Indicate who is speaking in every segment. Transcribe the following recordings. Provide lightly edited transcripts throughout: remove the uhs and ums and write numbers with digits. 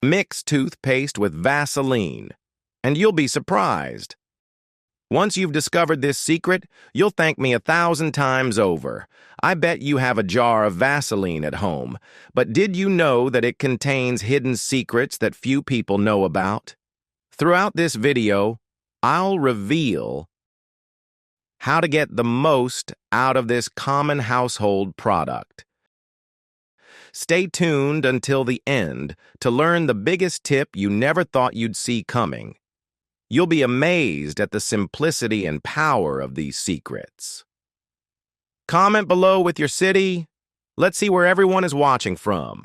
Speaker 1: Mix toothpaste with Vaseline, and you'll be surprised. Once you've discovered this secret, you'll thank me 1,000 times over. I bet you have a jar of Vaseline at home, but did you know that it contains hidden secrets that few people know about? Throughout this video, I'll reveal how to get the most out of this common household product. Stay tuned until the end to learn the biggest tip you never thought you'd see coming. You'll be amazed at the simplicity and power of these secrets. Comment below with your city. Let's see where everyone is watching from.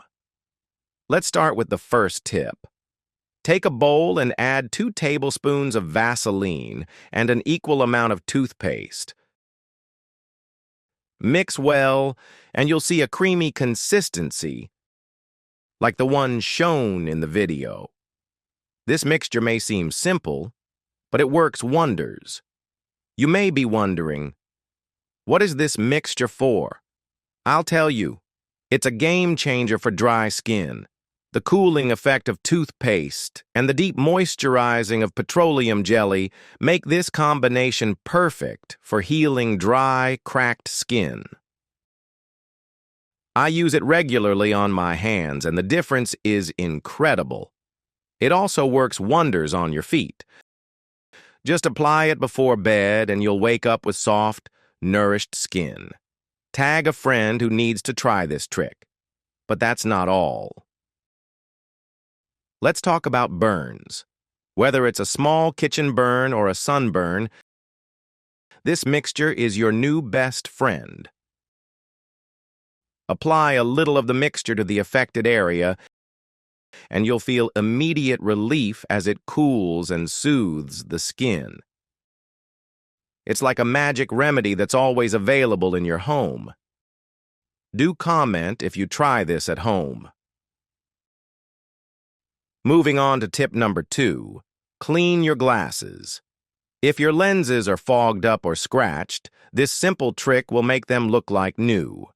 Speaker 1: Let's start with the first tip. Take a bowl and add 2 tablespoons of Vaseline and an equal amount of toothpaste. Mix well, and you'll see a creamy consistency, like the one shown in the video. This mixture may seem simple, but it works wonders. You may be wondering, what is this mixture for? I'll tell you, it's a game changer for dry skin. The cooling effect of toothpaste and the deep moisturizing of petroleum jelly make this combination perfect for healing dry, cracked skin. I use it regularly on my hands, and the difference is incredible. It also works wonders on your feet. Just apply it before bed and you'll wake up with soft, nourished skin. Tag a friend who needs to try this trick. But that's not all. Let's talk about burns. Whether it's a small kitchen burn or a sunburn, this mixture is your new best friend. Apply a little of the mixture to the affected area, and you'll feel immediate relief as it cools and soothes the skin. It's like a magic remedy that's always available in your home. Do comment if you try this at home. Moving on to tip number 2, clean your glasses. If your lenses are fogged up or scratched, this simple trick will make them look like new.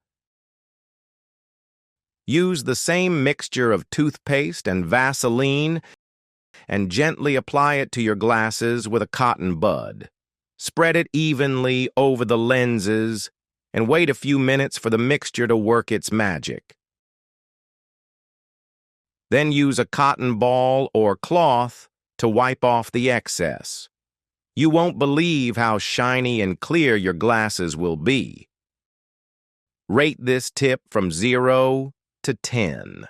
Speaker 1: Use the same mixture of toothpaste and Vaseline and gently apply it to your glasses with a cotton bud. Spread it evenly over the lenses and wait a few minutes for the mixture to work its magic. Then use a cotton ball or cloth to wipe off the excess. You won't believe how shiny and clear your glasses will be. Rate this tip from 0 to 10.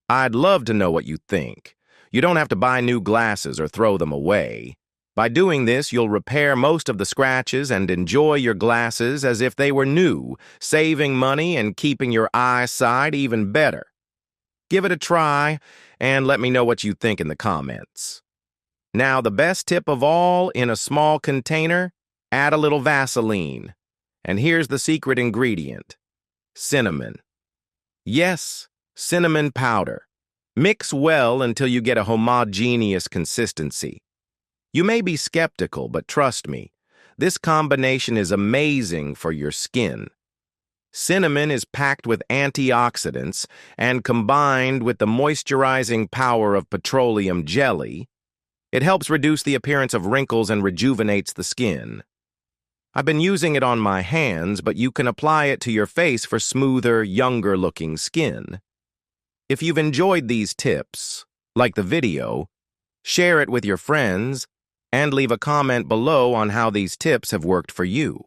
Speaker 1: I'd love to know what you think. You don't have to buy new glasses or throw them away. By doing this, you'll repair most of the scratches and enjoy your glasses as if they were new, saving money and keeping your eyesight even better. Give it a try, and let me know what you think in the comments. Now, the best tip of all, in a small container, add a little Vaseline. And here's the secret ingredient: cinnamon. Yes, cinnamon powder. Mix well until you get a homogeneous consistency. You may be skeptical, but trust me, this combination is amazing for your skin. Cinnamon is packed with antioxidants, and combined with the moisturizing power of petroleum jelly, it helps reduce the appearance of wrinkles and rejuvenates the skin. I've been using it on my hands, but you can apply it to your face for smoother, younger-looking skin. If you've enjoyed these tips, like the video, share it with your friends, and leave a comment below on how these tips have worked for you.